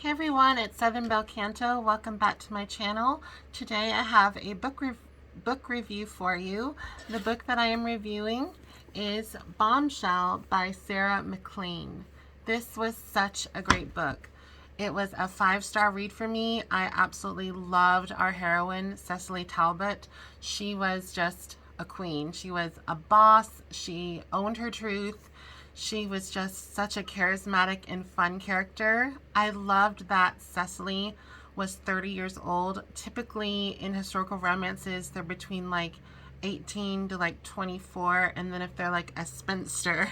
Hey everyone, it's Southern Belle Canto. Welcome back to my channel. Today I have a book review for you. The book that I am reviewing is Bombshell by Sarah MacLean. This was such a great book. It was a 5-star read for me. I absolutely loved our heroine, Sesily Talbot. She was just a queen. She was a boss. She owned her truth. She was just such a charismatic and fun character. I loved that Sesily was 30 years old. Typically in historical romances, they're between like 18 to like 24, and then if they're like a spinster,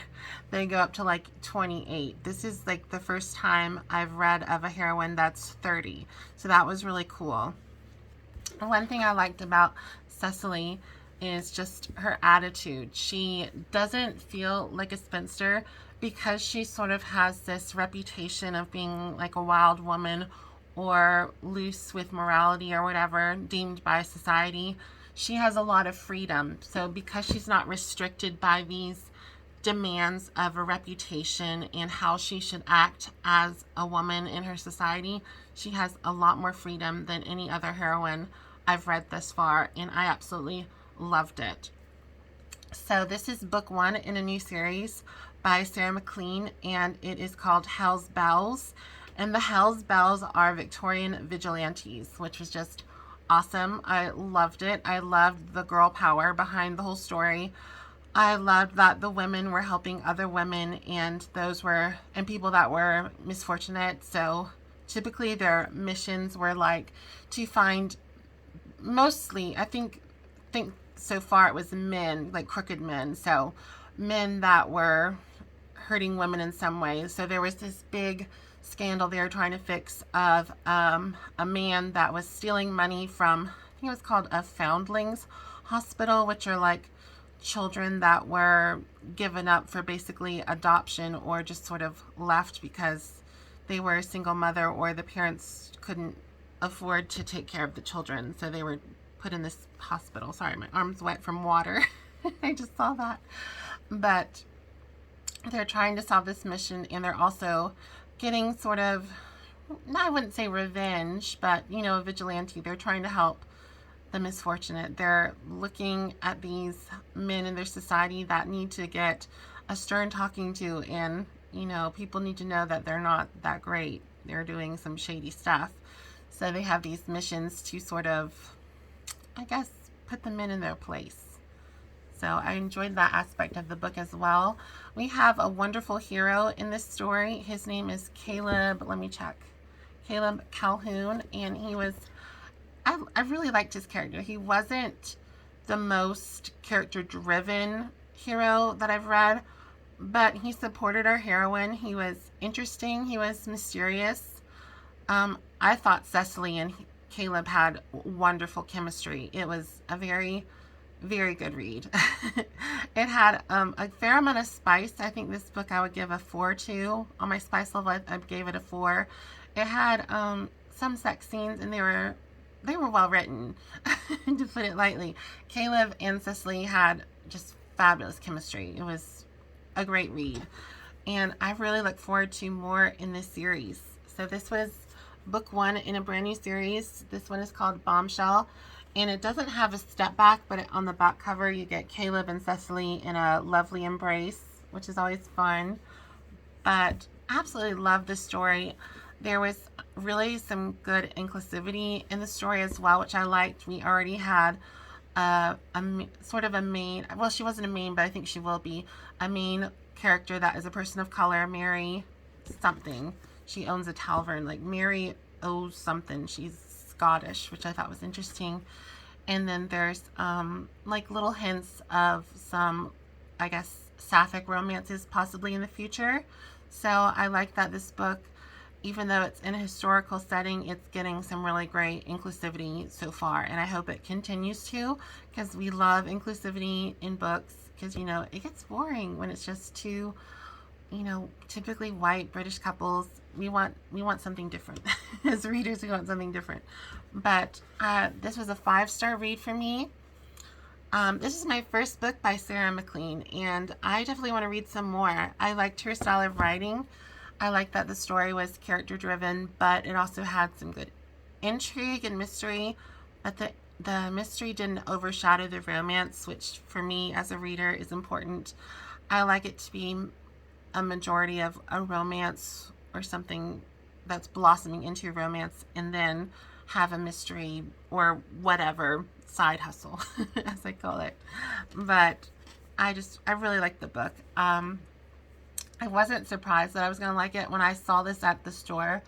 they go up to like 28. This is like the first time I've read of a heroine that's 30, so that was really cool. One thing I liked about Sesily is just her attitude. She doesn't feel like a spinster because she sort of has this reputation of being like a wild woman or loose with morality or whatever deemed by society. She has a lot of freedom. So because she's not restricted by these demands of a reputation and how she should act as a woman in her society, she has a lot more freedom than any other heroine I've read thus far, and I absolutely loved it. So this is book 1 in a new series by Sarah MacLean, and it is called Hell's Bells. And the Hell's Bells are Victorian Vigilantes, which was just awesome. I loved it. I loved the girl power behind the whole story. I loved that the women were helping other women, and people that were misfortunate. So typically their missions were like to find, mostly I think so far it was men, like crooked men, so men that were hurting women in some ways. So there was this big scandal they were trying to fix of a man that was stealing money from, I think it was called a foundlings hospital, which are like children that were given up for basically adoption or just sort of left because they were a single mother or the parents couldn't afford to take care of the children, so they were put in this hospital. Sorry, my arm's wet from water. I just saw that. But they're trying to solve this mission, and they're also getting sort of, I wouldn't say revenge, but a vigilante. They're trying to help the misfortunate. They're looking at these men in their society that need to get a stern talking to, and people need to know that they're not that great. They're doing some shady stuff. So they have these missions to sort of, I guess, put the men in their place. So I enjoyed that aspect of the book as well. We have a wonderful hero in this story. His name is Caleb, let me check, Caleb Calhoun, and I really liked his character. He wasn't the most character-driven hero that I've read, but he supported our heroine. He was interesting. He was mysterious. I thought Sesily and Caleb had wonderful chemistry. It was a very, very good read. It had a fair amount of spice. I think this book I would give a 4 to. On my spice level, I gave it a 4. It had some sex scenes, and they were well written, to put it lightly. Caleb and Sesily had just fabulous chemistry. It was a great read, and I really look forward to more in this series. So this was book 1 in a brand new series. This one is called Bombshell, and it doesn't have a step back, but on the back cover you get Caleb and Sesily in a lovely embrace, which is always fun. But absolutely love this story. There was really some good inclusivity in the story as well, which I liked. We already had sort of a main, well, she wasn't a main, but I think she will be a main character that is a person of color, Mary something. She owns a tavern, like Mary owes something. She's Scottish, which I thought was interesting. And then there's like little hints of some, I guess, sapphic romances possibly in the future. So I like that this book, even though it's in a historical setting, it's getting some really great inclusivity so far. And I hope it continues to, because we love inclusivity in books, because, it gets boring when it's just two, typically white British couples. We want something different. As readers, we want something different. But this was a 5-star read for me. This is my first book by Sarah MacLean, and I definitely want to read some more. I liked her style of writing. I like that the story was character driven, but it also had some good intrigue and mystery, but the mystery didn't overshadow the romance, which for me as a reader is important. I like it to be a majority of a romance or something that's blossoming into a romance, and then have a mystery or whatever side hustle as I call it. But I really like the book. I wasn't surprised that I was going to like it when I saw this at the store.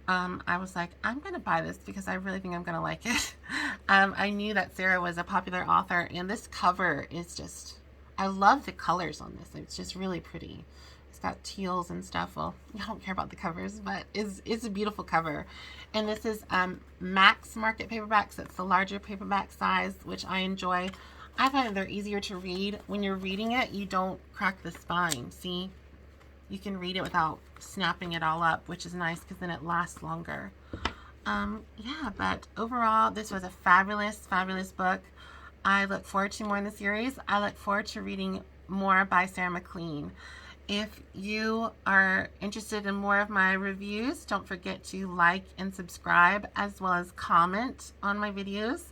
I was like, I'm going to buy this because I really think I'm going to like it. I knew that Sarah was a popular author, and this cover is just, I love the colors on this. It's just really pretty. It's got teals and stuff. Well, I don't care about the covers, but it's a beautiful cover. And this is Max Market paperbacks. It's the larger paperback size, which I enjoy. I find they're easier to read. When you're reading it, you don't crack the spine. See? You can read it without snapping it all up, which is nice because then it lasts longer. Yeah, but overall, this was a fabulous, fabulous book. I look forward to more in the series. I look forward to reading more by Sarah MacLean. If you are interested in more of my reviews, don't forget to like and subscribe, as well as comment on my videos.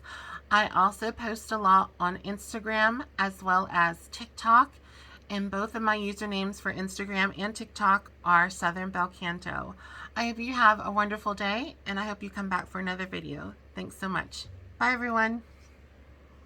I also post a lot on Instagram as well as TikTok. And both of my usernames for Instagram and TikTok are Southern Bel Canto. I hope you have a wonderful day, and I hope you come back for another video. Thanks so much. Bye, everyone.